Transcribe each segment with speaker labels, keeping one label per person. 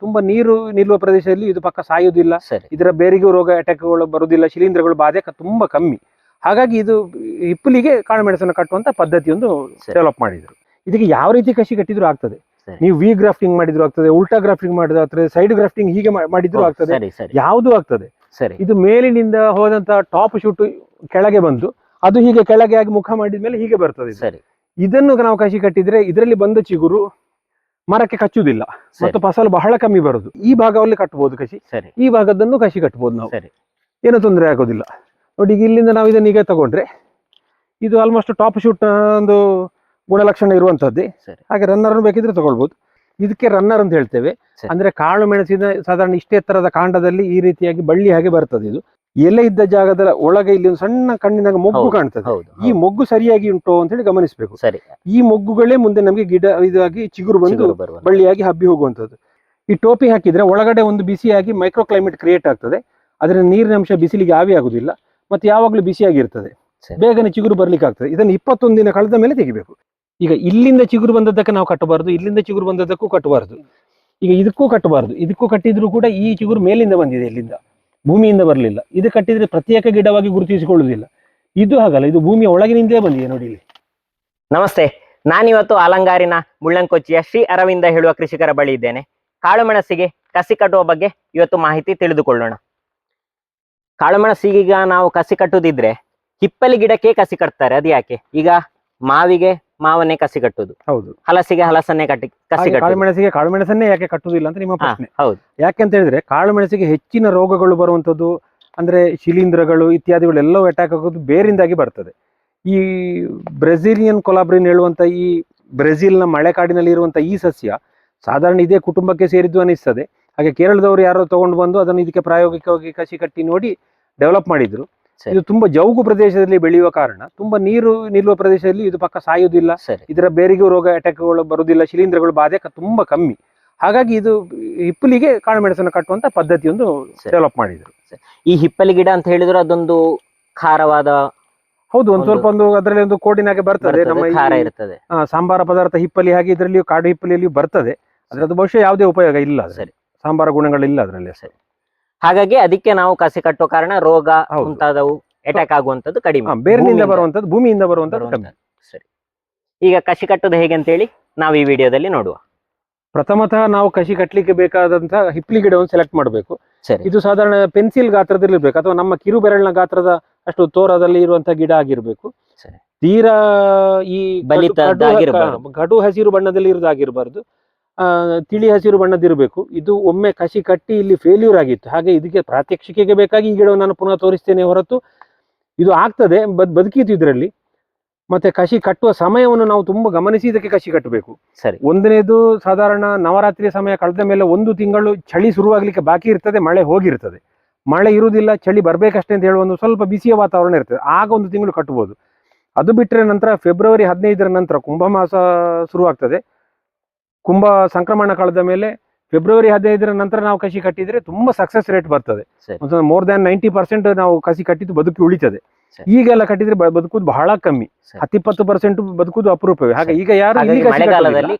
Speaker 1: ತುಂಬಾ ನೀರು ನಿಲ್ಲುವ ಪ್ರದೇಶದಲ್ಲಿ ಇದು ಪಕ್ಕ ಸಾಯುವುದಿಲ್ಲ.
Speaker 2: ಸರಿ.
Speaker 1: ಇದರ ಬೇರಿಗೂ ರೋಗ ಅಟ್ಯಾಕ್ಗಳು ಬರುವುದಿಲ್ಲ, ಶಿಲೀಂಧ್ರಗಳು ಬಾಧೆ ತುಂಬಾ ಕಮ್ಮಿ. ಹಾಗಾಗಿ ಇದು ಹಿಪ್ಪಲಿಗೆ ಕಾಳುಮೆಣಸನ್ನು ಕಟ್ಟುವಂತ ಪದ್ಧತಿಯೊಂದು ಡೆವಲಪ್ ಮಾಡಿದ್ರು. ಇದಕ್ಕೆ ಯಾವ ರೀತಿ ಕಸಿ ಕಟ್ಟಿದ್ರು ಆಗ್ತದೆ. ನೀವು ವಿ ಗ್ರಾಫ್ಟಿಂಗ್ ಮಾಡಿದ್ರು ಆಗ್ತದೆ, ಉಲ್ಟಾ ಗ್ರಾಫ್ಟಿಂಗ್ ಮಾಡಿದ್ರು ಆಗ್ತದೆ, ಸೈಡ್ ಗ್ರಾಫ್ಟಿಂಗ್ ಹೀಗೆ ಮಾಡಿದ್ರು ಆಗ್ತದೆ, ಯಾವುದು ಆಗ್ತದೆ. ಇದು ಮೇಲಿನಿಂದ ಹೋದಂತ ಟಾಪ್ ಶೂಟ್ ಕೆಳಗೆ ಬಂದು ಅದು ಹೀಗೆ ಕೆಳಗೆ ಆಗಿ ಮುಖ ಮಾಡಿದ್ಮೇಲೆ ಹೀಗೆ ಬರ್ತದೆ. ಇದನ್ನು ನಾವು ಕಸಿ ಕಟ್ಟಿದ್ರೆ ಇದರಲ್ಲಿ ಬಂದ ಚಿಗುರು ಮರಕ್ಕೆ ಕಚ್ಚುವುದಿಲ್ಲ ಮತ್ತು ಫಸಲು ಬಹಳ ಕಮ್ಮಿ ಬರುದು. ಈ ಭಾಗದಲ್ಲಿ ಕಟ್ಟಬಹುದು ಕಸಿ, ಈ ಭಾಗದನ್ನು ಕಸಿ ಕಟ್ಟಬಹುದು ನಾವು, ಏನು ತೊಂದರೆ ಆಗೋದಿಲ್ಲ. ನೋಡಿ ಈಗ ಇಲ್ಲಿಂದ ನಾವು ಇದನ್ನ ಈಗ ತಗೊಂಡ್ರೆ ಇದು ಆಲ್ಮೋಸ್ಟ್ ಟಾಪ್ ಶೂಟ್ ಒಂದು ಗುಣಲಕ್ಷಣ ಇರುವಂತದ್ದೇ. ಹಾಗೆ ರನ್ನರ್ ಬೇಕಿದ್ರೆ ತಗೊಳ್ಬಹುದು. ಇದಕ್ಕೆ ರನ್ನರ್ ಅಂತ ಹೇಳ್ತೇವೆ. ಅಂದ್ರೆ ಕಾಳು ಮೆಣಸಿನ ಸಾಧಾರಣ ಇಷ್ಟೇ ಎತ್ತರದ ಕಾಂಡದಲ್ಲಿ ಈ ರೀತಿಯಾಗಿ ಬಳ್ಳಿ ಹಾಗೆ ಬರ್ತದೆ. ಇದು ಎಲೆ ಇದ್ದ ಜಾಗದ ಒಳಗೆ ಇಲ್ಲಿ ಒಂದು ಸಣ್ಣ ಕಣ್ಣಿನಾಗ ಮೊಗ್ಗು ಕಾಣ್ತದೆ. ಈ ಮೊಗ್ಗು ಸರಿಯಾಗಿ ಉಂಟು ಅಂತ ಹೇಳಿ ಗಮನಿಸಬೇಕು. ಈ ಮೊಗ್ಗುಗಳೇ ಮುಂದೆ ನಮಗೆ ಗಿಡ ಇದಾಗಿ ಚಿಗುರು ಬಂದು ಬಳ್ಳಿಯಾಗಿ ಹಬ್ಬಿ ಹೋಗುವಂತದ್ದು. ಈ ಟೋಪಿ ಹಾಕಿದ್ರೆ ಒಳಗಡೆ ಒಂದು ಬಿಸಿಯಾಗಿ ಮೈಕ್ರೋ ಕ್ಲೈಮೇಟ್ ಕ್ರಿಯೇಟ್ ಆಗ್ತದೆ. ಅದರ ನೀರಿನ ಅಂಶ ಬಿಸಿಲಿಗೆ ಆವಿ ಆಗುದಿಲ್ಲ ಮತ್ತೆ ಯಾವಾಗ್ಲೂ ಬಿಸಿಯಾಗಿರ್ತದೆ, ಬೇಗನೆ ಚಿಗುರು ಬರ್ಲಿಕ್ಕೆ ಆಗ್ತದೆ. ಇದನ್ನು 21 ದಿನ ಕಳೆದ ಮೇಲೆ ತೆಗಿಬೇಕು. ಈಗ ಇಲ್ಲಿಂದ ಚಿಗುರು ಬಂದದ್ದಕ್ಕೆ ನಾವು ಕಟ್ಟಬಾರದು, ಇಲ್ಲಿಂದ ಚಿಗುರು ಬಂದದ್ದಕ್ಕೂ ಕಟ್ಟಬಾರದು. ಈಗ ಇದಕ್ಕೂ ಕಟ್ಟಬಾರದು. ಇದಕ್ಕೂ ಕಟ್ಟಿದ್ರು ಕೂಡ ಈ ಚಿಗುರು ಮೇಲಿಂದ ಬಂದಿದೆ, ಇಲ್ಲಿಂದ ಭೂಮಿಯಿಂದ ಬರಲಿಲ್ಲ. ಇದು ಕಟ್ಟಿದ್ರೆ ಪ್ರತ್ಯೇಕ ಗಿಡವಾಗಿ ಗುರುತಿಸಿಕೊಳ್ಳುವುದಿಲ್ಲ. ಇದು ಹಾಗಲ್ಲ, ಇದು ಭೂಮಿಯ ಒಳಗಿನಿಂದಲೇ ಬಂದಿದೆ ನೋಡಿ ಇಲ್ಲಿ.
Speaker 2: ನಮಸ್ತೆ, ನಾನಿವತ್ತು ಆಲಂಗಾರಿನ ಮುಳ್ಳಂಕೊಚ್ಚಿಯ ಶ್ರೀ ಅರವಿಂದ ಹೇಳುವ ಕೃಷಿಕರ ಬಳಿ ಇದ್ದೇನೆ. ಕಾಳುಮೆಣಸಿಗೆ ಕಸಿ ಕಟ್ಟುವ ಬಗ್ಗೆ ಇವತ್ತು ಮಾಹಿತಿ ತಿಳಿದುಕೊಳ್ಳೋಣ. ಕಾಳುಮೆಣಸಿಗೀಗ ನಾವು ಕಸಿ ಕಟ್ಟುದಿದ್ರೆ ಹಿಪ್ಪಲಿ ಗಿಡಕ್ಕೆ ಕಸಿ ಕಟ್ತಾರೆ, ಅದು ಯಾಕೆ? ಈಗ ಮಾವಿಗೆ ಮಾವನ್ನೇ ಕಸಿ ಕಟ್ಟುದು, ಹೌದು. ಹಲಸಿಗೆ ಹಲಸನ್ನೇ ಕಸಿ
Speaker 1: ಕಾಳುಮೆಣಸಿಗೆ ಕಾಳುಮೆಣಸನ್ನೇ ಯಾಕೆ ಕಟ್ಟುದಿಲ್ಲ ಅಂತ ನಿಮ್ಮ ಪ್ರಶ್ನೆ. ಹೌದು, ಯಾಕೆ ಅಂತ ಹೇಳಿದ್ರೆ ಕಾಳುಮೆಣಸಿಗೆ ಹೆಚ್ಚಿನ ರೋಗಗಳು ಬರುವಂತದ್ದು ಅಂದ್ರೆ ಶಿಲೀಂಧ್ರಗಳು ಇತ್ಯಾದಿಗಳೆಲ್ಲವೂ ಅಟ್ಯಾಕ್ ಆಗೋದು ಬೇರಿಂದಾಗಿ ಬರ್ತದೆ. ಈ ಬ್ರೆಜಿಲಿಯನ್ ಕೊಲಾಬ್ರಿನ್ ಹೇಳುವಂತ ಈ ಬ್ರೆಜಿಲ್ನ ಮಳೆಕಾಡಿನಲ್ಲಿ ಇರುವಂತ ಈ ಸಸ್ಯ ಸಾಧಾರಣ ಇದೇ ಕುಟುಂಬಕ್ಕೆ ಸೇರಿದ್ದು ಅನಿಸ್ತದೆ. ಹಾಗೆ ಕೇರಳದವರು ಯಾರೋ ತಗೊಂಡು ಬಂದು ಅದನ್ನು ಇದಕ್ಕೆ ಪ್ರಾಯೋಗಿಕವಾಗಿ ಕಸಿ ಕಟ್ಟಿ ನೋಡಿ ಡೆವಲಪ್ ಮಾಡಿದ್ರು. ಇದು ತುಂಬಾ ಜೌಗು ಪ್ರದೇಶದಲ್ಲಿ ಬೆಳೆಯುವ ಕಾರಣ ತುಂಬಾ ನೀರು ನಿಲ್ಲುವ ಪ್ರದೇಶದಲ್ಲಿ ಇದು ಪಕ್ಕ ಸಾಯುವುದಿಲ್ಲ, ಇದರ ಬೇರಿಗೂ ರೋಗ ಅಟ್ಯಾಕ್ಗಳು ಬರುವುದಿಲ್ಲ, ಶಿಲೀಂಧ್ರಗಳು ಬಾಧೆ ತುಂಬಾ ಕಮ್ಮಿ. ಹಾಗಾಗಿ ಇದು ಹಿಪ್ಪಲಿಗೆ ಕಾಳುಮೆಣಸನ್ನು ಕಟ್ಟುವಂತ ಪದ್ಧತಿಯೊಂದು ಡೆವಲಪ್ ಮಾಡಿದ್ರು.
Speaker 2: ಈ ಹಿಪ್ಪಲಿ ಗಿಡ ಅಂತ ಹೇಳಿದ್ರೆ ಅದೊಂದು ಖಾರವಾದ,
Speaker 1: ಹೌದು, ಒಂದು ಸ್ವಲ್ಪ ಒಂದು ಅದರಲ್ಲಿ ಒಂದು ಕೋಡಿನಾಗೆ ಬರ್ತದೆ. ನಮ್ಮ ಸಾಂಬಾರ ಪದಾರ್ಥ ಹಿಪ್ಪಲಿ ಹಾಗೆ ಇದರಲ್ಲಿಯೂ ಕಾಡು ಹಿಪ್ಪಲಿಯಲ್ಲಿಯೂ ಬರ್ತದೆ. ಅದ್ರದ್ದು ಬಹುಶಃ ಯಾವುದೇ ಉಪಯೋಗ ಇಲ್ಲ, ಸಾಂಬಾರ ಗುಣಗಳಿಲ್ಲ ಅದರಲ್ಲಿ.
Speaker 2: ಹಾಗಾಗಿ ಅದಕ್ಕೆ ನಾವು ಕಸಿ ಕಟ್ಟುವ ಕಾರಣ ರೋಗ ಮುಂತಾದವು ಅಟ್ಯಾಕ್ ಆಗುವಂತದ್ದು ಕಡಿಮೆ,
Speaker 1: ಬೇರಿನಿಂದ ಬರುವಂತದ್ದು, ಭೂಮಿಯಿಂದ ಬರುವಂತದ್ದು ಕಡಿಮೆ.
Speaker 2: ಸರಿ, ಈಗ ಕಸಿ ಕಟ್ಟುದು ಹೇಗೆ ಅಂತ ಹೇಳಿ ನಾವು ಈ ವಿಡಿಯೋದಲ್ಲಿ ನೋಡುವ.
Speaker 1: ಪ್ರಥಮತಃ ನಾವು ಕಸಿ ಕಟ್ಟಲಿಕ್ಕೆ ಬೇಕಾದಂತಹ ಹಿಪ್ಪಲಿ ಗಿಡವನ್ನು ಸೆಲೆಕ್ಟ್ ಮಾಡಬೇಕು. ಇದು ಸಾಧಾರಣ ಪೆನ್ಸಿಲ್ ಗಾತ್ರದಲ್ಲಿ ಇರ್ಬೇಕು, ಅಥವಾ ನಮ್ಮ ಕಿರು ಬೆರಳಿನ ಗಾತ್ರದ ಅಷ್ಟು ತೋರದಲ್ಲಿ ಇರುವಂತಹ ಗಿಡ ಆಗಿರ್ಬೇಕು. ತೀರಾ ಈ ಕಡು ಹಸಿರು ಬಣ್ಣದಲ್ಲಿ ಇರುವುದಾಗಿರ್ಬಾರ್ದು, ತಿಳಿ ಹಸಿರು ಬಣ್ಣದಿರಬೇಕು. ಇದು ಒಮ್ಮೆ ಕಸಿ ಕಟ್ಟಿ ಇಲ್ಲಿ ಫೇಲ್ಯೂರ್ ಆಗಿತ್ತು, ಹಾಗೆ ಇದಕ್ಕೆ ಪ್ರಾತ್ಯಕ್ಷಿಕೆಗೆ ಬೇಕಾಗಿ ಈ ಗಿಡವನ್ನು ನಾನು ಪುನಃ ತೋರಿಸ್ತೇನೆ ಹೊರತು ಇದು ಆಗ್ತದೆ, ಬದುಕಿತ್ತು ಇದರಲ್ಲಿ. ಮತ್ತೆ ಕಸಿ ಕಟ್ಟುವ ಸಮಯವನ್ನು ನಾವು ತುಂಬಾ ಗಮನಿಸಿ ಇದಕ್ಕೆ ಕಸಿ ಕಟ್ಟಬೇಕು. ಒಂದನೇದು ಸಾಧಾರಣ ನವರಾತ್ರಿಯ ಸಮಯ ಕಳೆದ ಮೇಲೆ 1 ತಿಂಗಳು ಚಳಿ ಶುರುವಾಗ್ಲಿಕ್ಕೆ ಬಾಕಿ ಇರ್ತದೆ, ಮಳೆ ಹೋಗಿರ್ತದೆ. ಮಳೆ ಇರುವುದಿಲ್ಲ, ಚಳಿ ಬರ್ಬೇಕಷ್ಟೇ ಅಂತ ಹೇಳುವ ಒಂದು ಸ್ವಲ್ಪ ಬಿಸಿಯ ವಾತಾವರಣ ಇರ್ತದೆ, ಆಗ 1 ತಿಂಗಳು ಕಟ್ಟಬಹುದು. ಅದು ಬಿಟ್ಟರೆ ನಂತರ ಫೆಬ್ರವರಿ 15ರ ನಂತರ ಕುಂಭ ಮಾಸ ಶುರುವಾಗ್ತದೆ. ಕುಂಭ ಸಂಕ್ರಮಣ ಕಳೆದ ಮೇಲೆ ಫೆಬ್ರವರಿ 15ರ ನಂತರ ನಾವು ಕಸಿ ಕಟ್ಟಿದ್ರೆ ತುಂಬಾ ಸಕ್ಸಸ್ ರೇಟ್ ಬರ್ತದೆ. ಮೋರ್ ದ್ಯಾನ್ 90% ನಾವು ಕಸಿ ಕಟ್ಟಿದ್ದು ಬದುಕಿ ಉಳಿತದೆ. ಈಗೆಲ್ಲ ಕಟ್ಟಿದ್ರೆ ಬದುಕುದು ಬಹಳ ಕಮ್ಮಿ, 10-20% ಬದುಕುದು ಅಪರೂಪವೇ. ಹಾಗೆ ಈಗ ಯಾರು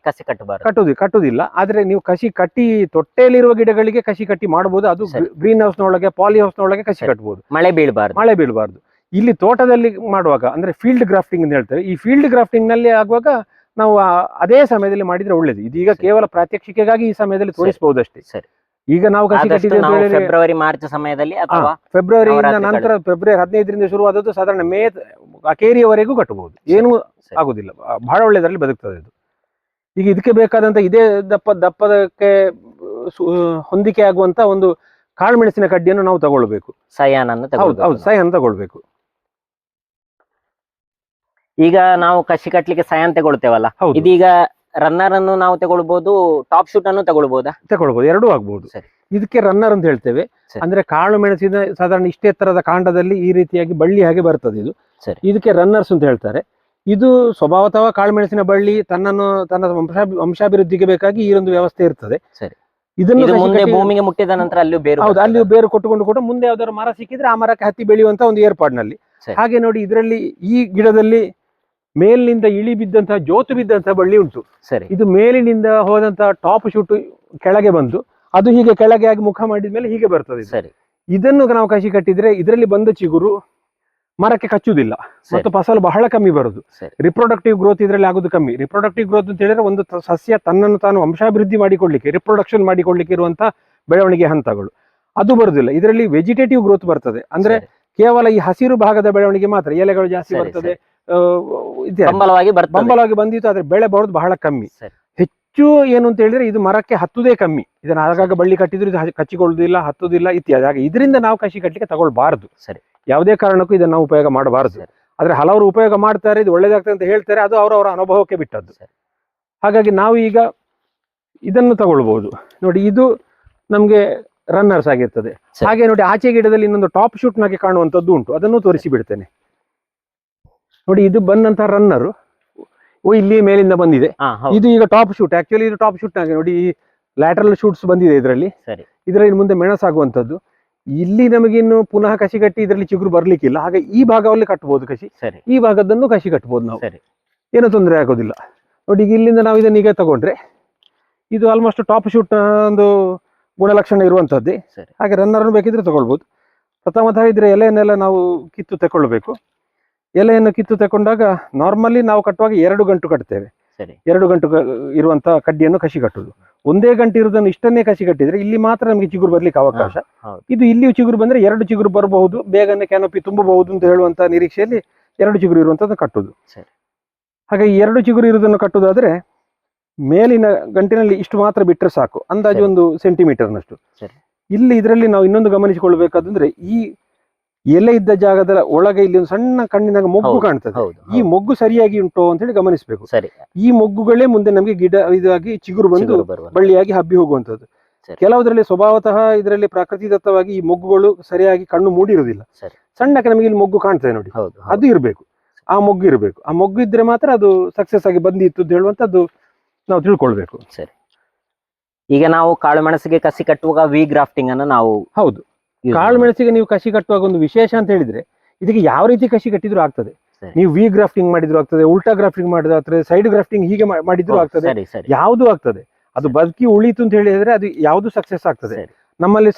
Speaker 1: ಕಟ್ಟುದಿಲ್ಲ. ಆದ್ರೆ ನೀವು ಕಸಿ ಕಟ್ಟಿ ತೊಟ್ಟೆಯಲ್ಲಿರುವ ಗಿಡಗಳಿಗೆ ಕಸಿ ಕಟ್ಟಿ ಮಾಡಬಹುದು. ಅದು ಗ್ರೀನ್ ಹೌಸ್ ನೊಳಗೆ, ಪಾಲಿ ಹೌಸ್ ನೊಳಗೆ ಕಸಿ ಕಟ್ಟಬಹುದು, ಮಳೆ ಬೀಳಬಾರ್ದು. ಇಲ್ಲಿ ತೋಟದಲ್ಲಿ ಮಾಡುವಾಗ ಅಂದ್ರೆ ಫೀಲ್ಡ್ ಗ್ರಾಫ್ಟಿಂಗ್ ಅಂತ ಹೇಳ್ತೇವೆ. ಈ ಫೀಲ್ಡ್ ಗ್ರಾಫ್ಟಿಂಗ್ ನಲ್ಲಿ ಆಗುವಾಗ ನಾವು ಅದೇ ಸಮಯದಲ್ಲಿ ಮಾಡಿದ್ರೆ ಒಳ್ಳೇದು. ಇದೀಗ ಕೇವಲ ಪ್ರಾತ್ಯಕ್ಷಿಕೆಗಾಗಿ ಈ ಸಮಯದಲ್ಲಿ ತೋರಿಸಬಹುದಷ್ಟೇ. ಈಗ ನಾವು ಕಸಿ ಕಟ್ಟಿದ್ದೇವೆ
Speaker 2: ಫೆಬ್ರವರಿ ಮಾರ್ಚ್ ಸಮಯದಲ್ಲಿ,
Speaker 1: ಫೆಬ್ರವರಿಯಿಂದ ನಂತರ ಫೆಬ್ರವರಿ 15ರಿಂದ ಶುರುವಾದದ್ದು ಸಾಧಾರಣ ಮೇ ಅಕೇರಿಯವರೆಗೂ ಕಟ್ಟಬಹುದು, ಏನೂ ಆಗುದಿಲ್ಲ, ಬಹಳ ಒಳ್ಳೆದರಲ್ಲಿ ಬದುಕ್ತದೆ ಇದು. ಈಗ ಇದಕ್ಕೆ ಬೇಕಾದಂತ ಇದೇ ದಪ್ಪದಕ್ಕೆ ಹೊಂದಿಕೆ ಆಗುವಂತ ಒಂದು ಕಾಳುಮೆಣಸಿನ ಕಡ್ಡಿಯನ್ನು ನಾವು ತಗೊಳ್ಬೇಕು. ಸಯಾನ್ ತಗೊಳ್ಬೇಕು.
Speaker 2: ಈಗ ನಾವು ಕಸಿ ಕಟ್ಲಿಕ್ಕೆ ಸಯಾನ್ ತಗೊಳ್ತೇವಲ್ಲ, ಇದೀಗ ರನ್ನರ್ ಅನ್ನು ನಾವು ತಗೊಳ್ಬಹುದು, ಟಾಪ್ ಶೂಟ್ ಅನ್ನು ತಗೊಳ್ಬಹುದಾ?
Speaker 1: ತಗೊಳ್ಬಹುದು, ಎರಡೂ ಆಗ್ಬಹುದು. ಇದಕ್ಕೆ ರನ್ನರ್ ಅಂತ ಹೇಳ್ತೇವೆ. ಅಂದ್ರೆ ಕಾಳು ಮೆಣಸಿನ ಸಾಧಾರಣ ಇಷ್ಟೇ ಎತ್ತರದ ಕಾಂಡದಲ್ಲಿ ಈ ರೀತಿಯಾಗಿ ಬಳ್ಳಿ ಹಾಗೆ ಬರ್ತದೆ ಇದು. ಇದಕ್ಕೆ ರನ್ನರ್ಸ್ ಅಂತ ಹೇಳ್ತಾರೆ. ಇದು ಸ್ವಭಾವತಃ ಕಾಳುಮೆಣಸಿನ ಬಳ್ಳಿ ತನ್ನ ವಂಶಾಭಿವೃದ್ಧಿಗೆ ಬೇಕಾಗಿ ಈ ಒಂದು ವ್ಯವಸ್ಥೆ ಇರ್ತದೆ.
Speaker 2: ಇದನ್ನು ಭೂಮಿಗೆ ಮುಟ್ಟಿದ ನಂತರ
Speaker 1: ಅಲ್ಲಿಯೂ ಬೇರು ಕೊಟ್ಟುಕೊಂಡು ಕೂಡ ಮುಂದೆ ಯಾವ್ದಾದ್ರು ಮರ ಸಿಕ್ಕಿದ್ರೆ ಆ ಮರಕ್ಕೆ ಹತ್ತಿ ಬೆಳೆಯುವಂತ ಒಂದು ಏರ್ಪಾಡಿನಲ್ಲಿ. ಹಾಗೆ ನೋಡಿ, ಇದರಲ್ಲಿ ಈ ಗಿಡದಲ್ಲಿ ಮೇಲಿನಿಂದ ಇಳಿ ಬಿದ್ದಂತಹ ಜೋತು ಬಿದ್ದಂತಹ ಬಳ್ಳಿ ಉಂಟು. ಇದು ಮೇಲಿನಿಂದ ಹೋದಂತಹ ಟಾಪ್ ಶೂಟ್ ಕೆಳಗೆ ಬಂದು ಅದು ಹೀಗೆ ಕೆಳಗೆ ಆಗಿ ಮುಖ ಮಾಡಿದ್ಮೇಲೆ ಹೀಗೆ ಬರ್ತದೆ ಇದು.
Speaker 2: ಸರಿ
Speaker 1: ಇದನ್ನು ನಾವು ಕಸಿ ಕಟ್ಟಿದ್ರೆ ಇದರಲ್ಲಿ ಬಂದ ಚಿಗುರು ಮರಕ್ಕೆ ಕಚ್ಚುವುದಿಲ್ಲ ಮತ್ತು ಫಸಲು ಬಹಳ ಕಮ್ಮಿ ಬರುದು.
Speaker 2: ಸರಿ.
Speaker 1: ರಿಪ್ರೊಡಕ್ಟಿವ್ ಗ್ರೋತ್ ಇದರಲ್ಲಿ ಆಗುದು ಕಮ್ಮಿ. ರಿಪ್ರೊಡಕ್ಟಿವ್ ಗ್ರೋತ್ ಅಂತ ಹೇಳಿದ್ರೆ ಒಂದು ಸಸ್ಯ ತನ್ನನ್ನು ತಾನು ವಂಶಾಭಿವೃದ್ಧಿ ಮಾಡಿಕೊಳ್ಳಿಕ್ಕೆ, ರಿಪ್ರೊಡಕ್ಷನ್ ಮಾಡಿಕೊಳ್ಳಿಕ್ಕೆ ಇರುವಂತ ಬೆಳವಣಿಗೆ ಹಂತಗಳು ಅದು ಬರುದಿಲ್ಲ. ಇದರಲ್ಲಿ ವೆಜಿಟೇಟಿವ್ ಗ್ರೋತ್ ಬರ್ತದೆ, ಅಂದ್ರೆ
Speaker 2: ಸರಿ.
Speaker 1: ಕೇವಲ ಈ ಹಸಿರು ಭಾಗದ ಬೆಳವಣಿಗೆ ಮಾತ್ರ, ಎಲೆಗಳು ಜಾಸ್ತಿ
Speaker 2: ಸರಿ,
Speaker 1: ಬರ್ತದೆ,
Speaker 2: ಹಂಬಲವಾಗಿ ಬರ್ತದೆ.
Speaker 1: ಬಂಬಲವಾಗಿ ಬಂದಿತ್ತು, ಆದ್ರೆ ಬೆಳೆ ಬರೋದು ಬಹಳ ಕಮ್ಮಿ.
Speaker 2: ಸರಿ.
Speaker 1: ಹೆಚ್ಚು ಏನು ಅಂತ ಹೇಳಿದ್ರೆ ಇದು ಮರಕ್ಕೆ ಹತ್ತುದೇ ಕಮ್ಮಿ. ಇದನ್ನ ಆಗಾಗ ಬಳ್ಳಿ ಕಟ್ಟಿದ್ರು ಇದು ಕಚ್ಚಿಕೊಳ್ಳುವುದಿಲ್ಲ, ಹತ್ತುದಿಲ್ಲ ಇತ್ಯಾದಿ. ಹಾಗೆ ಇದರಿಂದ ನಾವು ಕಸಿ ಕಟ್ಟಲಿಕ್ಕೆ ತಗೊಳ್ಬಾರದು.
Speaker 2: ಸರಿ.
Speaker 1: ಯಾವುದೇ ಕಾರಣಕ್ಕೂ ಇದನ್ನ ನಾವು ಉಪಯೋಗ ಮಾಡಬಾರದು.
Speaker 2: ಸರಿ.
Speaker 1: ಆದ್ರೆ ಹಲವರು ಉಪಯೋಗ ಮಾಡ್ತಾರೆ, ಇದು ಒಳ್ಳೇದಾಗ್ತದೆ ಅಂತ ಹೇಳ್ತಾರೆ, ಅದು ಅವರವರ ಅನುಭವಕ್ಕೆ ಬಿಟ್ಟದ್ದು.
Speaker 2: ಸರಿ.
Speaker 1: ಹಾಗಾಗಿ ನಾವು ಈಗ ಇದನ್ನು ತಗೊಳ್ಬಹುದು. ನೋಡಿ, ಇದು ನಮ್ಗೆ ರನ್ನರ್ಸ್ ಆಗಿರ್ತದೆ.
Speaker 2: ಸರಿ.
Speaker 1: ಹಾಗೆ ನೋಡಿ, ಆಚೆ ಗಿಡದಲ್ಲಿ ಇನ್ನೊಂದು ಟಾಪ್ ಶೂಟ್ ನಾಗೆ ಕಾಣುವಂತದ್ದು ಉಂಟು, ಅದನ್ನು ತೋರಿಸಿ ಬಿಡ್ತೇನೆ. ನೋಡಿ, ಇದು ಬಂದಂತಹ ರನ್ನರು ಇಲ್ಲಿ ಮೇಲಿಂದ ಬಂದಿದೆ. ಇದು ಈಗ ಟಾಪ್ ಶೂಟ್. ಆಕ್ಚುಲಿ ಇದು ಟಾಪ್ ಶೂಟ್ ನಾಗೆ ನೋಡಿ, ಲ್ಯಾಟರಲ್ ಶೂಟ್ಸ್ ಬಂದಿದೆ ಇದರಲ್ಲಿ.
Speaker 2: ಸರಿ.
Speaker 1: ಇದರಲ್ಲಿ ಮುಂದೆ ಮೆಣಸಾಗುವಂತದ್ದು. ಇಲ್ಲಿ ನಮಗೆ ಇನ್ನು ಪುನಃ ಕಸಿ ಕಟ್ಟಿ ಇದರಲ್ಲಿ ಚಿಗುರು ಬರ್ಲಿಕ್ಕಿಲ್ಲ. ಹಾಗೆ ಈ ಭಾಗದಲ್ಲಿ ಕಟ್ಟಬಹುದು ಕಸಿ.
Speaker 2: ಸರಿ.
Speaker 1: ಈ ಭಾಗದನ್ನು ಕಸಿ ಕಟ್ಟಬಹುದು ನಾವು.
Speaker 2: ಸರಿ.
Speaker 1: ಏನೂ ತೊಂದರೆ ಆಗೋದಿಲ್ಲ. ನೋಡಿ, ಈಗ ಇಲ್ಲಿಂದ ನಾವು ಇದನ್ನ ಈಗ ತಗೊಂಡ್ರೆ ಇದು ಆಲ್ಮೋಸ್ಟ್ ಟಾಪ್ ಶೂಟ್ ಒಂದು ಗುಣಲಕ್ಷಣ ಇರುವಂತದ್ದೇ.
Speaker 2: ಸರಿ.
Speaker 1: ಹಾಗೆ ರನ್ನರ್ ಬೇಕಿದ್ರೆ ತಗೊಳ್ಬಹುದು. ಪ್ರಥಮತಃ ಇದ್ರೆ ಎಲೆಯನ್ನೆಲ್ಲ ನಾವು ಕಿತ್ತು ತಗೊಳ್ಬೇಕು. ಎಲೆಯನ್ನು ಕಿತ್ತು ತಕೊಂಡಾಗ ನಾರ್ಮಲಿ ನಾವು ಕಟ್ಟುವಾಗ 2 ಗಂಟು ಕಟ್ತೇವೆ.
Speaker 2: ಸರಿ.
Speaker 1: 2 ಗಂಟು ಇರುವಂತ ಕಡ್ಡಿಯನ್ನು ಕಸಿ ಕಟ್ಟುದು. ಒಂದೇ ಗಂಟು ಇರುವುದನ್ನು ಇಷ್ಟನ್ನೇ ಕಸಿ ಕಟ್ಟಿದ್ರೆ ಇಲ್ಲಿ ಮಾತ್ರ ನಮಗೆ ಚಿಗುರು ಬರ್ಲಿಕ್ಕೆ ಅವಕಾಶ. ಇದು ಇಲ್ಲಿಯೂ ಚಿಗುರು ಬಂದ್ರೆ 2 ಚಿಗುರು ಬರಬಹುದು, ಬೇಗನೆ ಕ್ಯಾನೋಪಿ ತುಂಬಬಹುದು ಅಂತ ಹೇಳುವಂತ ನಿರೀಕ್ಷೆಯಲ್ಲಿ 2 ಚಿಗುರು ಇರುವಂತದ್ದು ಕಟ್ಟುದು.
Speaker 2: ಸರಿ.
Speaker 1: ಹಾಗೆ 2 ಚಿಗುರು ಇರುವುದನ್ನು ಕಟ್ಟುದಾದ್ರೆ ಮೇಲಿನ ಗಂಟಿನಲ್ಲಿ ಇಷ್ಟು ಮಾತ್ರ ಬಿಟ್ಟರೆ ಸಾಕು, ಅಂದಾಜು
Speaker 2: ಸರಿ.
Speaker 1: 1 ಸೆಂಟಿಮೀಟರ್ನಷ್ಟು.
Speaker 2: ಸರಿ.
Speaker 1: ಇಲ್ಲಿ ಇದರಲ್ಲಿ ನಾವು ಇನ್ನೊಂದು ಗಮನಿಸಿಕೊಳ್ಬೇಕಾದ್ರೆ ಈ ಎಲೆ ಇದ್ದ ಜಾಗದ ಒಳಗೆ ಇಲ್ಲಿ ಒಂದು ಸಣ್ಣ ಕಣ್ಣಿನಾಗ ಮೊಗ್ಗು ಕಾಣ್ತದೆ. ಈ ಮೊಗ್ಗು ಸರಿಯಾಗಿ ಉಂಟು ಅಂತ ಹೇಳಿ ಗಮನಿಸಬೇಕು.
Speaker 2: ಸರಿ.
Speaker 1: ಈ ಮೊಗ್ಗುಗಳೇ ಮುಂದೆ ನಮಗೆ ಗಿಡ ಇದಾಗಿ ಚಿಗುರು ಬಂದು ಬಳ್ಳಿಯಾಗಿ ಹಬ್ಬಿ ಹೋಗುವಂತದ್ದು. ಕೆಲವುದರಲ್ಲಿ ಸ್ವಭಾವತಃ ಇದರಲ್ಲಿ ಪ್ರಕೃತಿದತ್ತವಾಗಿ ಈ ಮೊಗ್ಗುಗಳು ಸರಿಯಾಗಿ ಕಣ್ಣು ಮೂಡಿರುವುದಿಲ್ಲ. ಸಣ್ಣಕ್ಕೆ ನಮಗೆ ಇಲ್ಲಿ ಮೊಗ್ಗು ಕಾಣ್ತದೆ ನೋಡಿ, ಅದು ಇರಬೇಕು. ಆ ಮೊಗ್ಗು ಇರಬೇಕು. ಆ ಮೊಗ್ಗು ಇದ್ರೆ ಮಾತ್ರ ಅದು ಸಕ್ಸಸ್ ಆಗಿ ಬಂದಿತ್ತು ಅಂತ ಹೇಳುವಂತದ್ದು ನಾವು ತಿಳ್ಕೊಳ್ಬೇಕು.
Speaker 2: ಸರಿ. ಈಗ ನಾವು ಕಾಳು ಮೆಣಸಿಗೆ ಕಸಿ ಕಟ್ಟುವಾಗ ವಿ ಗ್ರಾಫ್ಟಿಂಗ್ ಅನ್ನು ನಾವು
Speaker 1: ಹೌದು, ಕಾಳು ಮೆಣಸಿಗೆ ನೀವು ಕಸಿ ಕಟ್ಟುವಾಗ ಒಂದು ವಿಶೇಷ ಅಂತ ಹೇಳಿದ್ರೆ ಇದಕ್ಕೆ ಯಾವ ರೀತಿ ಕಸಿ ಕಟ್ಟಿದ್ರು ಆಗ್ತದೆ. ನೀವು ವಿ ಗ್ರಾಫ್ಟಿಂಗ್ ಮಾಡಿದ್ರು ಆಗ್ತದೆ, ಉಲ್ಟಾ ಗ್ರಾಫ್ಟಿಂಗ್ ಮಾಡಿದ್ರು ಆಗ್ತದೆ, ಸೈಡ್ ಗ್ರಾಫ್ಟಿಂಗ್ ಹೀಗೆ ಮಾಡಿದ್ರು ಆಗ್ತದೆ, ಯಾವುದು ಆಗ್ತದೆ. ಅದು ಬದುಕಿ ಉಳಿತು ಅಂತ ಹೇಳಿದ್ರೆ ಅದು ಯಾವುದು ಸಕ್ಸಸ್ ಆಗ್ತದೆ. ನಮ್ಮಲ್ಲಿ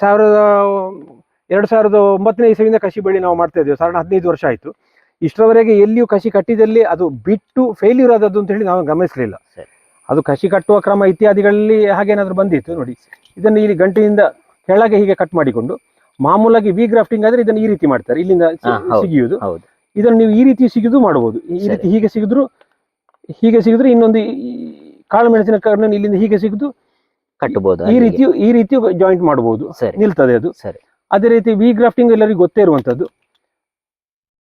Speaker 1: 2009ನೇ ಇಸವಿಯಿಂದ ಕಸಿ ಬೆಳೆ ನಾವು ಮಾಡ್ತಾ ಇದ್ದೇವೆ. ಸಾಧಾರಣ 15 ವರ್ಷ ಆಯ್ತು. ಇಷ್ಟರವರೆಗೆ ಎಲ್ಲಿಯೂ ಕಸಿ ಕಟ್ಟಿದಲ್ಲಿ ಅದು ಬಿಟ್ಟು ಫೇಲ್ಯೂರ್ ಆದದ್ದು ಅಂತ ಹೇಳಿ ನಾವು ಗಮನಿಸಲಿಲ್ಲ. ಅದು ಕಸಿ ಕಟ್ಟುವ ಕ್ರಮ ಇತ್ಯಾದಿಗಳಲ್ಲಿ ಹಾಗೇನಾದ್ರೂ ಬಂದಿತ್ತು ನೋಡಿ. ಇದನ್ನು ಇಲ್ಲಿ ಗಂಟಿನಿಂದ ಕೆಳಗೆ ಹೀಗೆ ಕಟ್ ಮಾಡಿಕೊಂಡು, ಮಾಮೂಲಾಗಿ ವಿ ಗ್ರಾಫ್ಟಿಂಗ್ ಆದ್ರೆ ಇದನ್ನು ಈ ರೀತಿ ಮಾಡ್ತಾರೆ, ಇಲ್ಲಿಂದ ಸಿಗಿಯುವುದು. ಇದನ್ನು ನೀವು ಈ ರೀತಿ ಸಿಗಿದು ಮಾಡಬಹುದು. ಈ ರೀತಿ ಹೀಗೆ ಸಿಗಿದ್ರು ಇನ್ನೊಂದು ಕಾಳು ಮೆಣಸಿನ ಕಣ್ಣನ್ನು ಇಲ್ಲಿಂದ ಹೀಗೆ ಸಿಗಿದು
Speaker 2: ಕಟ್ಟಬಹುದು.
Speaker 1: ಈ ರೀತಿ ಜಾಯಿಂಟ್ ಮಾಡಬಹುದು, ನಿಲ್ತದೆ ಅದು. ಅದೇ ರೀತಿ ವಿ ಗ್ರಾಫ್ಟಿಂಗ್ ಎಲ್ಲರಿಗೂ ಗೊತ್ತೇ ಇರುವಂತದ್ದು.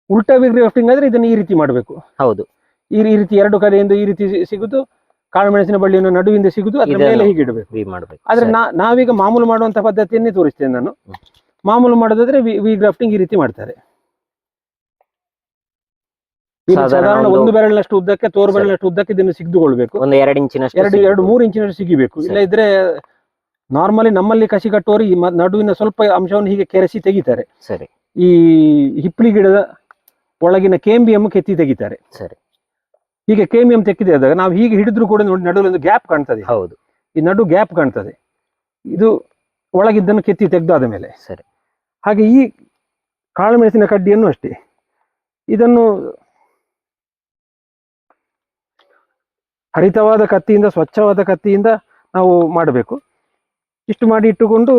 Speaker 1: ಉಲ್ಟಾ ವಿ ಗ್ರಾಫ್ಟಿಂಗ್ ಆದ್ರೆ ಇದನ್ನು ಈ ರೀತಿ ಮಾಡಬೇಕು.
Speaker 2: ಹೌದು,
Speaker 1: ಈ ರೀತಿ 2 ಕಡೆಯಿಂದ ಈ ರೀತಿ ಸಿಗುದು, ಕಾಳು ಮೆಣಸಿನ ಬಳ್ಳಿಯನ್ನು ನಡುವಿಂದ ಸಿಗುದು, ಅದರ ಮೇಲೆ ಹೀಗೆ ಇಡಬೇಕು. ಆದ್ರೆ ನಾವೀಗ ಮಾಮೂಲು ಮಾಡುವಂತ ಪದ್ಧತಿಯನ್ನೇ ತೋರಿಸ್ತೇನೆ ನಾನು. ಮಾಮೂಲು ಮಾಡೋದಾದ್ರೆ ವಿ ಗ್ರಾಫ್ಟಿಂಗ್ ಈ ರೀತಿ ಮಾಡ್ತಾರೆ. ಸಾಧಾರಣ 1 ಬೆರಳಿನಷ್ಟು ಉದ್ದಕ್ಕೆ, ತೋರು ಬೆರಳಿನಷ್ಟು ಉದ್ದಕ್ಕೆ ಇದನ್ನು ಸಿಗಿದುಕೊಳ್ಬೇಕು.
Speaker 2: 2 ಇಂಚಿನಷ್ಟು
Speaker 1: 2-3 ಇಂಚಿನಷ್ಟು ಸಿಗಿಬೇಕು. ಇಲ್ಲ ಇದ್ರೆ ನಾರ್ಮಲಿ ನಮ್ಮಲ್ಲಿ ಕಸಿ ಕಟ್ಟೋರು ಈ ನಡುವಿನ ಸ್ವಲ್ಪ ಅಂಶವನ್ನು ಹೀಗೆ ಕೆರೆಸಿ ತೆಗಿತಾರೆ.
Speaker 2: ಸರಿ.
Speaker 1: ಈ ಹಿಪ್ಪಲಿ ಗಿಡದ ಒಳಗಿನ ಕೇಂಬಿಯಂ ಕೆತ್ತಿ ತೆಗಿತಾರೆ.
Speaker 2: ಸರಿ.
Speaker 1: ಹೀಗೆ ಕೇಮಿಯಂ ತೆಕ್ಕಿದಾಗ ನಾವು ಹೀಗೆ ಹಿಡಿದ್ರು ಕೂಡ ನೋಡಿ ನಡುவில் ಒಂದು ಗ್ಯಾಪ್ ಕಾಣ್ತದೆ.
Speaker 2: ಹೌದು,
Speaker 1: ಈ ನಡು ಗ್ಯಾಪ್ ಕಾಣ್ತದೆ. ಇದು ಒಳಗಿದ್ದನ್ನು ಕೆತ್ತಿ ತೆಗೆದಾದ ಮೇಲೆ.
Speaker 2: ಸರಿ.
Speaker 1: ಹಾಗೆ ಈ ಕಾಳು ಮೆಣಸಿನ ಕಡ್ಡಿಯನ್ನು ಅಷ್ಟೇ, ಇದನ್ನು ಹರಿತವಾದ ಕತ್ತಿಯಿಂದ, ಸ್ವಚ್ಛವಾದ ಕತ್ತಿಯಿಂದ ನಾವು ಮಾಡಬೇಕು. ಇಷ್ಟು ಮಾಡಿ ಇಟ್ಟುಕೊಂಡು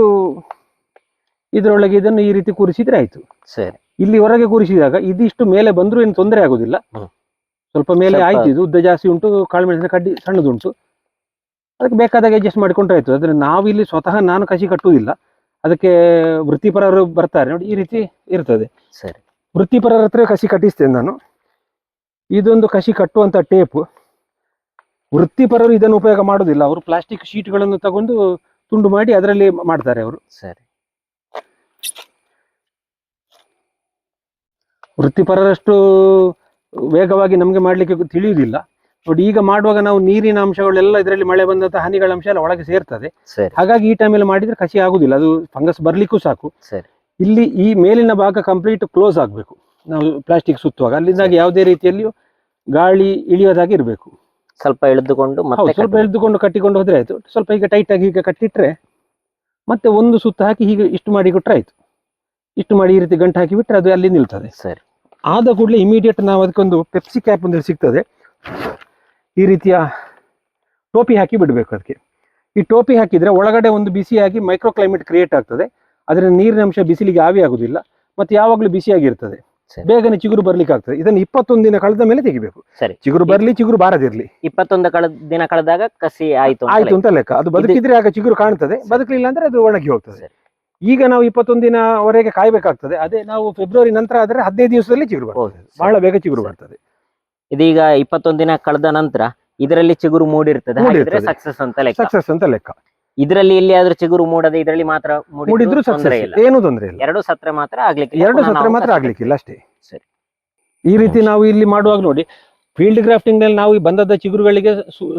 Speaker 1: ಇದರೊಳಗೆ ಇದನ್ನು ಈ ರೀತಿ ಕೂರಿಸಿದ್ರೆ ಆಯ್ತು.
Speaker 2: ಸರಿ.
Speaker 1: ಇಲ್ಲಿ ಹೊರಗೆ ಕೂರಿಸಿದಾಗ ಇದಿಷ್ಟು ಮೇಲೆ ಬಂದ್ರೂ ಏನು ತೊಂದರೆ ಆಗುದಿಲ್ಲ. ಸ್ವಲ್ಪ ಮೇಲೆ ಆಯ್ತು. ಇದು ಉದ್ದ ಜಾಸ್ತಿ ಉಂಟು, ಕಾಳು ಮೆಣಸಿನ ಕಡ್ಡಿ ಸಣ್ಣದುಂಟು, ಅದಕ್ಕೆ ಬೇಕಾದಾಗ ಅಡ್ಜಸ್ಟ್ ಮಾಡಿಕೊಂಡ್ರೆ ಆಯ್ತು. ಆದ್ರೆ ನಾವಿಲ್ಲಿ ಸ್ವತಃ ನಾನು ಕಸಿ ಕಟ್ಟುವುದಿಲ್ಲ, ಅದಕ್ಕೆ ವೃತ್ತಿಪರರು ಬರ್ತಾರೆ ನೋಡಿ, ಈ ರೀತಿ ಇರ್ತದೆ.
Speaker 2: ಸರಿ.
Speaker 1: ವೃತ್ತಿಪರರ ಹತ್ರ ಕಸಿ ಕಟ್ಟಿಸ್ತೇನೆ ನಾನು. ಇದೊಂದು ಕಸಿ ಕಟ್ಟುವಂತ ಟೇಪ್. ವೃತ್ತಿಪರರು ಇದನ್ನು ಉಪಯೋಗ ಮಾಡುವುದಿಲ್ಲ, ಅವರು ಪ್ಲಾಸ್ಟಿಕ್ ಶೀಟ್ಗಳನ್ನು ತಗೊಂಡು ತುಂಡು ಮಾಡಿ ಅದರಲ್ಲಿ ಮಾಡ್ತಾರೆ ಅವರು.
Speaker 2: ಸರಿ.
Speaker 1: ವೃತ್ತಿಪರರಷ್ಟು ವೇಗವಾಗಿ ನಮಗೆ ಮಾಡ್ಲಿಕ್ಕೆ ತಿಳಿಯುವುದಿಲ್ಲ ನೋಡಿ. ಈಗ ಮಾಡುವಾಗ ನಾವು ನೀರಿನ ಅಂಶಗಳೆಲ್ಲ ಇದರಲ್ಲಿ ಮಳೆ ಬಂದಂತ ಹನಿಗಳ ಅಂಶ ಎಲ್ಲ ಒಳಗೆ ಸೇರ್ತದೆ. ಹಾಗಾಗಿ ಈ ಟೈಮಲ್ಲಿ ಮಾಡಿದ್ರೆ ಕಸಿ ಆಗುದಿಲ್ಲ, ಅದು ಫಂಗಸ್ ಬರ್ಲಿಕ್ಕೂ ಸಾಕು. ಇಲ್ಲಿ ಈ ಮೇಲಿನ ಭಾಗ ಕಂಪ್ಲೀಟ್ ಕ್ಲೋಸ್ ಆಗಬೇಕು ನಾವು ಪ್ಲಾಸ್ಟಿಕ್ ಸುತ್ತುವಾಗ. ಅಲ್ಲಿಂದಾಗಿ ಯಾವುದೇ ರೀತಿಯಲ್ಲಿಯೂ ಗಾಳಿ ಇಳಿಯೋದಾಗಿ ಇರಬೇಕು.
Speaker 2: ಸ್ವಲ್ಪ ಎಳೆದುಕೊಂಡು
Speaker 1: ಸ್ವಲ್ಪ ಎಳೆದುಕೊಂಡು ಕಟ್ಟಿಕೊಂಡು ಹೋದ್ರೆ ಆಯ್ತು. ಸ್ವಲ್ಪ ಈಗ ಟೈಟ್ ಆಗಿ ಈಗ ಕಟ್ಟಿಟ್ರೆ ಮತ್ತೆ ಒಂದು ಸುತ್ತ ಹಾಕಿ ಹೀಗೆ ಇಷ್ಟು ಮಾಡಿ ಕೊಟ್ಟರೆ ಆಯ್ತು. ಇಷ್ಟು ಮಾಡಿ ಈ ರೀತಿ ಗಂಟು ಹಾಕಿ ಬಿಟ್ಟರೆ ಅದು ಅಲ್ಲಿ ನಿಲ್ತದೆ.
Speaker 2: ಸರಿ.
Speaker 1: ಆದ ಕೂಡಲೇ ಇಮಿಡಿಯೇಟ್ ನಾವು ಅದಕ್ಕೊಂದು ಪೆಪ್ಸಿ ಕ್ಯಾಪ್ ಒಂದು ಸಿಗ್ತದೆ, ಈ ರೀತಿಯ ಟೋಪಿ ಹಾಕಿ ಬಿಡಬೇಕು ಅದಕ್ಕೆ. ಈ ಟೋಪಿ ಹಾಕಿದರೆ ಒಳಗಡೆ ಒಂದು ಬಿಸಿಯಾಗಿ ಮೈಕ್ರೋ ಕ್ಲೈಮೇಟ್ ಕ್ರಿಯೇಟ್ ಆಗ್ತದೆ. ಅದರ ನೀರಿನ ಅಂಶ ಬಿಸಿಲಿಗೆ ಆವಿ ಆಗುದಿಲ್ಲ, ಮತ್ತೆ ಯಾವಾಗಲೂ ಬಿಸಿಯಾಗಿರ್ತದೆ, ಬೇಗನೆ ಚಿಗುರು ಬರ್ಲಿಕ್ಕೆ ಆಗ್ತದೆ. ಇದನ್ನು 21 ದಿನ ಕಳೆದ ಮೇಲೆ ತೆಗಿಬೇಕು.
Speaker 2: ಸರಿ.
Speaker 1: ಚಿಗುರು ಬರ್ಲಿ ಚಿಗುರು ಬಾರದಿರ್ಲಿ.
Speaker 2: 21 ದಿನ ಕಳೆದಾಗ ಕಸಿ ಆಯ್ತು
Speaker 1: ಅಂತ ಲೆಕ್ಕ. ಅದು ಬದುಕಿದ್ರೆ ಆಗ ಚಿಗುರು ಕಾಣ್ತದೆ, ಬದುಕಲಿಲ್ಲ ಅಂದ್ರೆ ಅದು ಒಣಗಿ ಹೋಗ್ತದೆ. ಈಗ ನಾವು 21 ದಿನವರೆಗೆ ಕಾಯ್ಬೇಕಾಗ್ತದೆ. ಅದೇ ನಾವು ಫೆಬ್ರವರಿ ನಂತರ ಆದ್ರೆ 15 ದಿವಸದಲ್ಲಿ ಚಿಗುರು ಬರ್ತದೆ, ಬಹಳ ಬೇಗ ಚಿಗುರು ಬರ್ತದೆ.
Speaker 2: ಇದೀಗ 21 ದಿನ ಕಳೆದ ನಂತರ ಇದರಲ್ಲಿ ಚಿಗುರು ಮೂಡಿರ್ತದೆ, ಸಕ್ಸಸ್ ಅಂತ ಲೆಕ್ಕ. ಇದರಲ್ಲಿ ಎಲ್ಲಿಯಾದ್ರೂ ಚಿಗುರು ಮೂಡದೆ ಇದರಲ್ಲಿ ಮಾತ್ರ ಮೂಡಿದ್ರು
Speaker 1: ಏನು ತೊಂದರೆ ಇಲ್ಲ.
Speaker 2: 2 ಸತ್ರ ಮಾತ್ರ
Speaker 1: ಆಗ್ಲಿಕ್ಕಿಲ್ಲ ಅಷ್ಟೇ. ಸರಿ. ಈ ರೀತಿ ನಾವು ಇಲ್ಲಿ ಮಾಡುವಾಗ ನೋಡಿ, ಫೀಲ್ಡ್ ಗ್ರಾಫ್ಟಿಂಗ್ ನಲ್ಲಿ ನಾವು ಈ ಬಂದದ ಚಿಗುರುಗಳಿಗೆ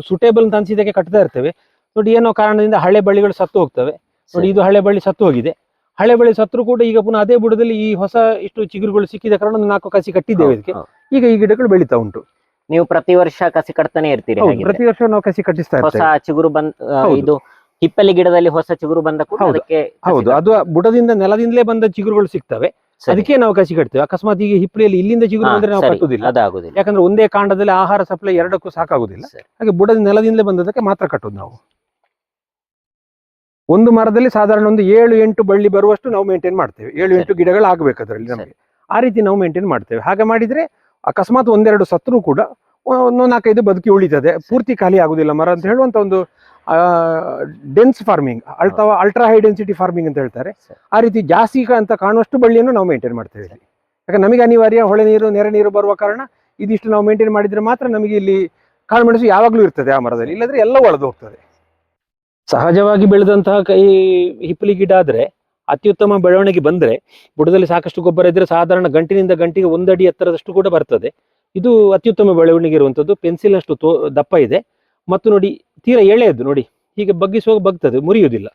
Speaker 1: ಸುಟೇಬಲ್ ಅಂತ ಅನ್ಸಿದಕ್ಕೆ ಕಟ್ತಾ ಇರ್ತೇವೆ. ನೋಡಿ ಏನೋ ಕಾರಣದಿಂದ ಹಳೆ ಬಳ್ಳಿಗಳು ಸತ್ತು ಹೋಗ್ತವೆ. ನೋಡಿ ಇದು ಹಳೆ ಬಳ್ಳಿ ಸತ್ತು ಹೋಗಿದೆ. ಹಳೆ ಬಳ್ಳಿ ಸತ್ರು ಕೂಡ ಈಗ ಪುನಃ ಅದೇ ಬುಡದಲ್ಲಿ ಈ ಹೊಸ ಇಷ್ಟು ಚಿಗುರುಗಳು ಸಿಕ್ಕಿದ ಕಾರಣ 4 ಕಸಿ ಕಟ್ಟಿದ್ದೇವೆ ಇದಕ್ಕೆ. ಈಗ ಈ ಗಿಡಗಳು ಬೆಳೀತಾ ಉಂಟು.
Speaker 2: ನೀವು ಪ್ರತಿ ವರ್ಷ ಕಸಿ ಕಟ್ತಾನೆ ಇರ್ತೀರಿ?
Speaker 1: ಪ್ರತಿ ವರ್ಷ ನಾವು ಕಸಿ ಕಟ್ಟಿಸ್ತಾ
Speaker 2: ಇರ್ತೇವೆ. ಹೊಸ ಚಿಗುರು ಇದು ಹಿಪ್ಪಲಿ ಗಿಡದಲ್ಲಿ ಹೊಸ ಚಿಗುರು ಬಂದ ಕೂಡ ಅದಕ್ಕೆ
Speaker 1: ಹೌದು, ಅದು ಬುಡದಿಂದ ನೆಲದಿಂದಲೇ ಬಂದ ಚಿಗುರುಗಳು ಸಿಗ್ತವೆ, ಅದಕ್ಕೆ ನಾವು ಕಸಿ ಕಟ್ತೇವೆ. ಅಕಸ್ಮಾತ್ ಈಗ ಹಿಪ್ಪಲಿಯಲ್ಲಿ ಇಲ್ಲಿಂದ ಚಿಗುರು ಬಂದ್ರೆ ನಾವು ಕಟ್ಟುದಿಲ್ಲ, ಯಾಕಂದ್ರೆ ಒಂದೇ ಕಾಂಡದಲ್ಲಿ ಆಹಾರ ಸಪ್ಲೈ ಎರಡಕ್ಕೂ ಸಾಕಾಗುದಿಲ್ಲ. ಹಾಗೆ ಬುಡದ ನೆಲದಿಂದಲೇ ಬಂದದಕ್ಕೆ ಮಾತ್ರ ಕಟ್ಟುದು ನಾವು. ಒಂದು ಮರದಲ್ಲಿ ಸಾಧಾರಣ ಒಂದು 7-8 ಬಳ್ಳಿ ಬರುವಷ್ಟು ನಾವು ಮೇಂಟೈನ್ ಮಾಡ್ತೇವೆ. 7-8 ಗಿಡಗಳು ಆಗ್ಬೇಕು ಅದರಲ್ಲಿ ನಮಗೆ. ಆ ರೀತಿ ನಾವು ಮೇಂಟೈನ್ ಮಾಡ್ತೇವೆ. ಹಾಗೆ ಮಾಡಿದ್ರೆ ಅಕಸ್ಮಾತ್ 1-2 ಸತ್ರು ಕೂಡ 1-4-5 ಬದುಕಿ ಉಳಿತದೆ, ಪೂರ್ತಿ ಖಾಲಿ ಆಗುದಿಲ್ಲ ಮರ ಅಂತ ಹೇಳುವಂತ ಒಂದು dense farming, ultra high density farming ಅಂತ ಹೇಳ್ತಾರೆ. ಆ ರೀತಿ ಜಾಸ್ತಿ ಅಂತ ಕಾಣುವಷ್ಟು ಬಳ್ಳಿಯನ್ನು ನಾವು ಮೇಂಟೈನ್ ಮಾಡ್ತೇವೆ ಇಲ್ಲಿ. ಯಾಕಂದ್ರೆ ನಮಗೆ ಅನಿವಾರ್ಯ, ಹೊಳೆ ನೀರು ನೆರೆ ನೀರು ಬರುವ ಕಾರಣ ಇದಿಷ್ಟು ನಾವು ಮೇಂಟೈನ್ ಮಾಡಿದ್ರೆ ಮಾತ್ರ ನಮಗೆ ಇಲ್ಲಿ ಕಾಳುಮೆಣಸು ಯಾವಾಗಲೂ ಇರ್ತದೆ ಆ ಮರದಲ್ಲಿ, ಇಲ್ಲದ್ರೆ ಎಲ್ಲ ಒಳದು ಹೋಗ್ತದೆ. ಸಹಜವಾಗಿ ಬೆಳೆದಂತಹ ಹಿಪ್ಪಲಿ ಗಿಡ ಆದ್ರೆ ಅತ್ಯುತ್ತಮ ಬೆಳವಣಿಗೆ ಬಂದ್ರೆ ಬುಡದಲ್ಲಿ ಸಾಕಷ್ಟು ಗೊಬ್ಬರ ಇದ್ರೆ ಸಾಧಾರಣ ಗಂಟಿನಿಂದ ಗಂಟಿಗೆ 1 ಅಡಿ ಎತ್ತರದಷ್ಟು ಕೂಡ ಬರ್ತದೆ. ಇದು ಅತ್ಯುತ್ತಮ ಬೆಳವಣಿಗೆ ಇರುವಂತದ್ದು. ಪೆನ್ಸಿಲ್ ಅಷ್ಟು ದಪ್ಪ ಇದೆ, ಮತ್ತು ನೋಡಿ ತೀರಾ ಎಳೆಯದ್ದು, ನೋಡಿ ಹೀಗೆ ಬಗ್ಗಿಸುವಾಗ ಬಗ್ತದೆ, ಮುರಿಯುವುದಿಲ್ಲ.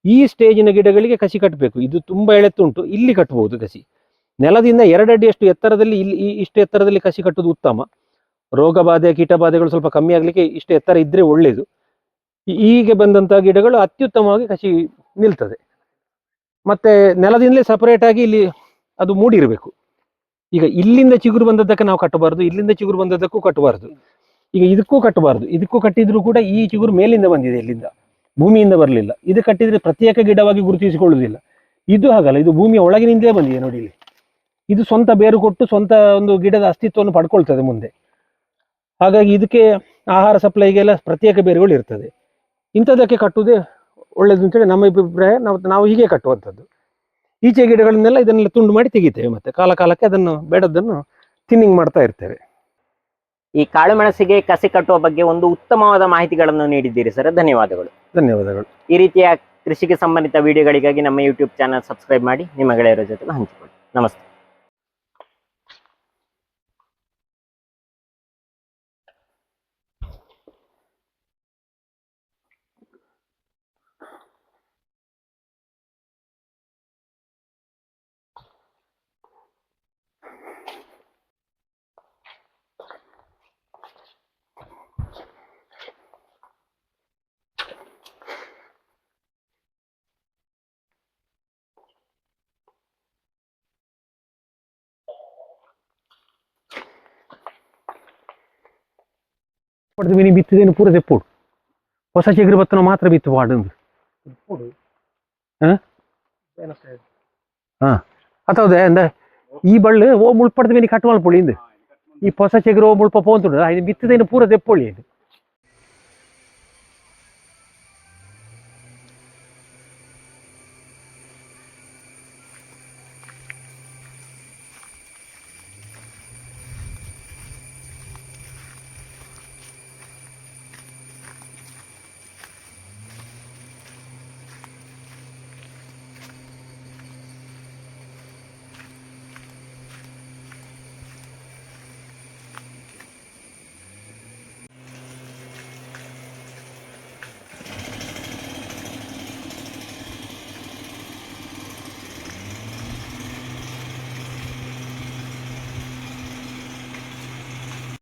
Speaker 1: ಈ ಸ್ಟೇಜಿನ ಗಿಡಗಳಿಗೆ ಕಸಿ ಕಟ್ಟಬೇಕು. ಇದು ತುಂಬಾ ಎಳೆತ್ತುಂಟು, ಇಲ್ಲಿ ಕಟ್ಟಬಹುದು ಕಸಿ. ನೆಲದಿಂದ 2 ಅಡಿಯಷ್ಟು ಎತ್ತರದಲ್ಲಿ ಇಷ್ಟು ಎತ್ತರದಲ್ಲಿ ಕಸಿ ಕಟ್ಟುವುದು ಉತ್ತಮ. ರೋಗ ಬಾಧೆ ಕೀಟಬಾಧೆಗಳು ಸ್ವಲ್ಪ ಕಮ್ಮಿ ಆಗ್ಲಿಕ್ಕೆ ಇಷ್ಟು ಎತ್ತರ ಇದ್ರೆ ಒಳ್ಳೇದು. ಹೀಗೆ ಬಂದಂತಹ ಗಿಡಗಳು ಅತ್ಯುತ್ತಮವಾಗಿ ಕಸಿ ನಿಲ್ತದೆ. ಮತ್ತೆ ನೆಲದಿಂದಲೇ ಸಪರೇಟ್ ಆಗಿ ಇಲ್ಲಿ ಅದು ಮೂಡಿರಬೇಕು. ಈಗ ಇಲ್ಲಿಂದ ಚಿಗುರು ಬಂದದ್ದಕ್ಕೆ ನಾವು ಕಟ್ಟಬಾರದು, ಇಲ್ಲಿಂದ ಚಿಗುರು ಬಂದದ್ದಕ್ಕೂ ಕಟ್ಟಬಾರದು. ಈಗ ಇದಕ್ಕೂ ಕಟ್ಟಬಾರದು. ಇದಕ್ಕೂ ಕಟ್ಟಿದ್ರು ಕೂಡ ಈ ಚಿಗುರು ಮೇಲಿಂದ ಬಂದಿದೆ, ಇಲ್ಲಿಂದ ಭೂಮಿಯಿಂದ ಬರಲಿಲ್ಲ. ಇದು ಕಟ್ಟಿದ್ರೆ ಪ್ರತ್ಯೇಕ ಗಿಡವಾಗಿ ಗುರುತಿಸಿಕೊಳ್ಳುವುದಿಲ್ಲ. ಇದು ಹಾಗಲ್ಲ, ಇದು ಭೂಮಿಯ ಒಳಗಿನಿಂದಲೇ ಬಂದಿದೆ ನೋಡಿ ಇಲ್ಲಿ. ಇದು ಸ್ವಂತ ಬೇರು ಕೊಟ್ಟು ಸ್ವಂತ ಒಂದು ಗಿಡದ ಅಸ್ತಿತ್ವವನ್ನು ಪಡ್ಕೊಳ್ತದೆ ಮುಂದೆ. ಹಾಗಾಗಿ ಇದಕ್ಕೆ ಆಹಾರ ಸಪ್ಲೈಗೆಲ್ಲ ಪ್ರತ್ಯೇಕ ಬೇರುಗಳು ಇರ್ತದೆ. ಇಂಥದಕ್ಕೆ ಕಟ್ಟುವುದೇ ಒಳ್ಳೇದು ಅಂತೇಳಿ ನಮ್ಮ ಅಭಿಪ್ರಾಯ. ನಾವು ಹೀಗೆ ಕಟ್ಟುವಂಥದ್ದು. ಈಚೆ ಗಿಡಗಳನ್ನೆಲ್ಲ ಇದನ್ನೆಲ್ಲ ತುಂಡು ಮಾಡಿ ತೆಗಿತೇವೆ, ಮತ್ತೆ ಕಾಲ ಕಾಲಕ್ಕೆ ಅದನ್ನು ಬೇಡದ್ದನ್ನು ಥಿನ್ನಿಂಗ್ ಮಾಡ್ತಾ ಇರ್ತೇವೆ.
Speaker 2: ಈ ಕಾಳುಮೆಣಸಿಗೆ ಕಸಿ ಕಟ್ಟುವ ಬಗ್ಗೆ ಒಂದು ಉತ್ತಮವಾದ ಮಾಹಿತಿಗಳನ್ನು ನೀಡಿದ್ದೀರಿ ಸರ್, ಧನ್ಯವಾದಗಳು.
Speaker 1: ಧನ್ಯವಾದಗಳು.
Speaker 2: ಈ ರೀತಿಯ ಕೃಷಿಗೆ ಸಂಬಂಧಿತ ವಿಡಿಯೋಗಳಿಗಾಗಿ ನಮ್ಮ ಯೂಟ್ಯೂಬ್ ಚಾನಲ್ ಸಬ್ಸ್ಕ್ರೈಬ್ ಮಾಡಿ ನಿಮ್ಮ ಗೆಳೆಯರ ಜೊತೆ ಹಂಚಿಕೊಳ್ಳಿ. ನಮಸ್ತೆ.
Speaker 1: ನೀನು ಬಿತ್ತಿದೇನು ಪೂರ ತೆಪ್ಪುಡು, ಹೊಸ ಚಿಗುರು ಬತ್ತನ ಮಾತ್ರ ಬಿತ್ತು ಪಾಡು. ಅತೌದೆ ಅಂದ ಈ ಬಳ್ಳು ಓ ಮುಳ್ಪಡ್ದು ನೀನು ಕಟ್ ಮಾಡ್ಕೊಳ್ಳಿ ಇಂದು ಈ ಹೊಸ ಚಿಗುರು ಓ ಮುಳ್ಪ ಪೋಂತುಡು ಬಿತ್ತಿದೇನು ಪೂರ ತೆಪ್ಪೊಳ್ಳಿ.